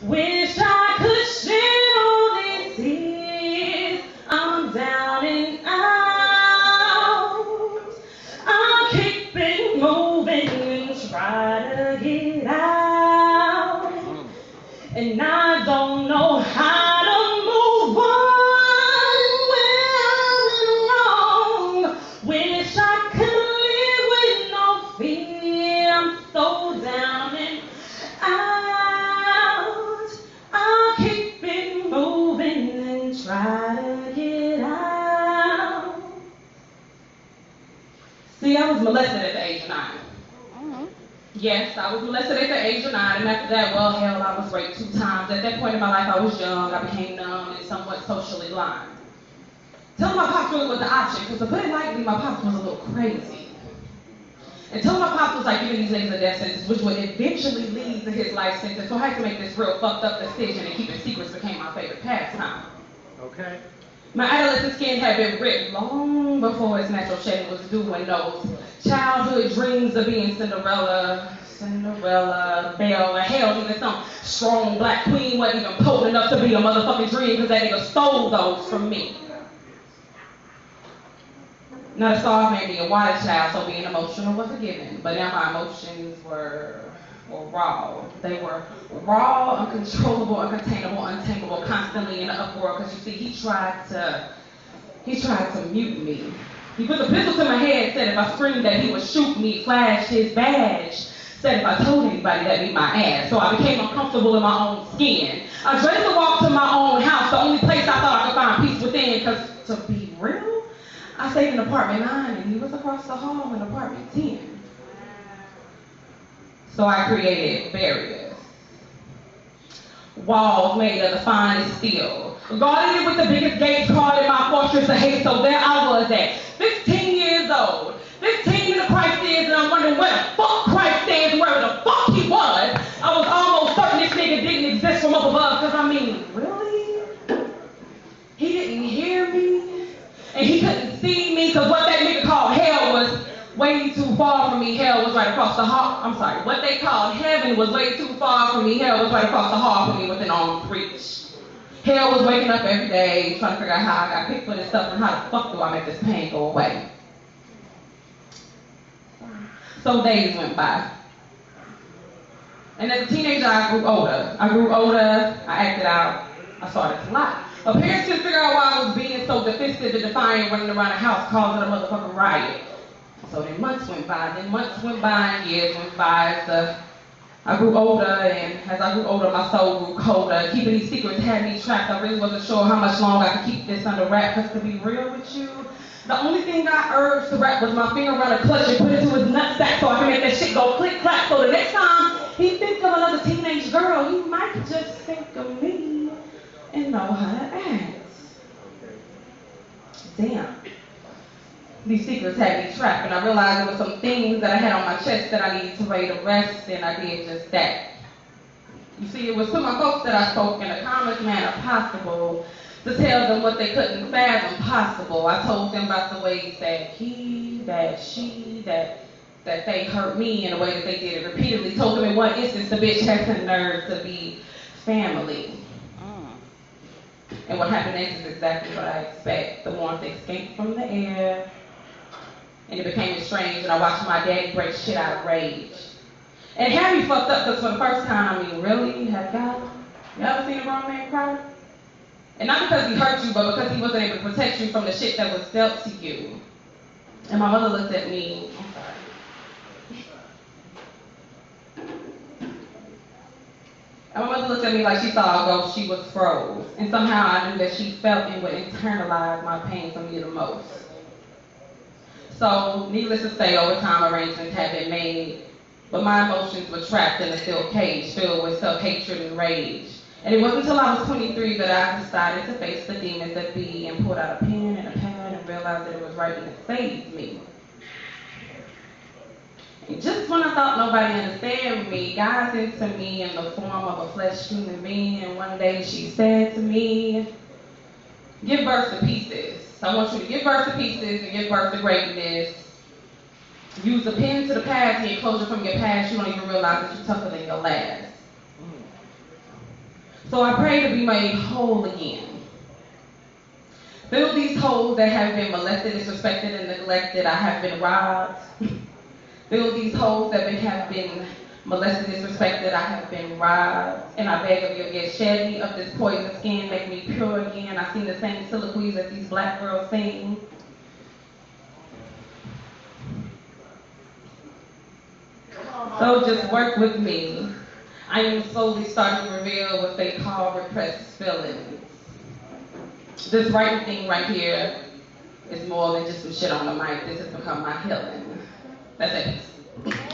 Wish I could shed all these tears. I'm down and out. I keep it moving and try to get out. And I don't know how to move on when I'm wrong. Wish I could live with no fear. I'm so down and out. I'll keep it moving and try to get out. See, I was molested at the age of 9. Yes, I was molested at the age of 9, and after that, well, hell, I was raped 2 times. At that point in my life, I was young, I became numb and somewhat socially blind. Telling my pops really was the option, because to put it lightly, my pops was a little crazy. And telling my pops was like giving these niggas a death sentence, which would eventually lead to his life sentence, so I had to make this real fucked up decision, and keeping secrets became my favorite pastime. Okay. My adolescent skin had been ripped long before its natural shedding was due, and those childhood dreams of being Cinderella, Belle, or hell, even some strong black queen wasn't even potent enough to be a motherfucking dream because that nigga stole those from me. Now the star made me a wild child, so being emotional was a given, but now my emotions were raw. They were raw, uncontrollable, uncontainable, untamable, constantly in the uproar. Because you see, he tried to mute me. He put the pistol to my head, said if I screamed that he would shoot me, flashed his badge, said if I told anybody that'd be my ass. So I became uncomfortable in my own skin. I dreaded to walk to my own house, the only place I thought I could find peace within. Because to be real, I stayed in apartment 9 and he was across the hall in apartment 10. So I created barriers. Walls made of the finest steel. Guarded it with the biggest gates, called it my fortress of hate. So there I was at 15 years old. 15 in the Christ is, and I'm wondering where the fuck Christ is, where the fuck he was. I was almost certain this nigga didn't exist from up above, because I mean, really? He didn't hear me, and he couldn't see me, because what that nigga called hell was way too far from me. Hell was right across the hall. I'm sorry. What they called heaven was way too far from me. Hell was right across the hall from me within arm's reach. Hell was waking up every day trying to figure out how I got picked for this stuff and how the fuck do I make this pain go away. So days went by. And as a teenager, I grew older. I acted out, I started to lie. My parents couldn't figure out why I was being so defensive and defiant, running around the house causing a motherfucking riot. So then months went by, and years went by as I grew older, and as I grew older, my soul grew colder. Keeping these secrets had me trapped. I really wasn't sure how much longer I could keep this under wrap, because to be real with you, the only thing I urged to wrap was my finger around a clutch and put it to his nutsack so I can make that shit go click clack. So the next time he think of another teenage girl, he might just think of me and know how to act. Damn. These secrets had me trapped, and I realized there were some things that I had on my chest that I needed to lay to rest, and I did just that. You see, it was to my folks that I spoke in the calmest manner possible, to tell them what they couldn't fathom possible. I told them about the ways that that they hurt me in the way that they did it repeatedly. Told them in one instance the bitch had the nerve to be family. And what happened next is exactly what I expect. The warmth escaped from the air, and it became estranged, and I watched my daddy break shit out of rage. And it had me fucked up, because for the first time, I mean, really, you ever seen a grown man cry? And not because he hurt you, but because he wasn't able to protect you from the shit that was dealt to you. And my mother looked at me, And my mother looked at me like she saw a ghost. She was froze. And somehow I knew that she felt and would internalize my pain from me the most. So, needless to say, over time arrangements had been made, but my emotions were trapped in a steel cage filled with self-hatred and rage. And it wasn't until I was 23 that I decided to face the demons that be, and pulled out a pen and a pad and realized that it was writing that saved me. And just when I thought nobody understood me, God sent to me in the form of a flesh human being, and one day she said to me, give birth to pieces. So I want you to give birth to pieces and give birth to greatness. Use a pen to the past and enclosure from your past. You don't even realize that you're tougher than your last. So I pray to be made whole again. Fill these holes that have been molested, disrespected, and neglected. I have been robbed. Fill these holes that have been molested, disrespected. I have been robbed. And I beg of you again, shed me of this poison skin, make me pure again. I sing the same soliloquies that these black girls sing. So just work with me. I am slowly starting to reveal what they call repressed feelings. This writing thing right here is more than just some shit on the mic. This has become my healing. That's it.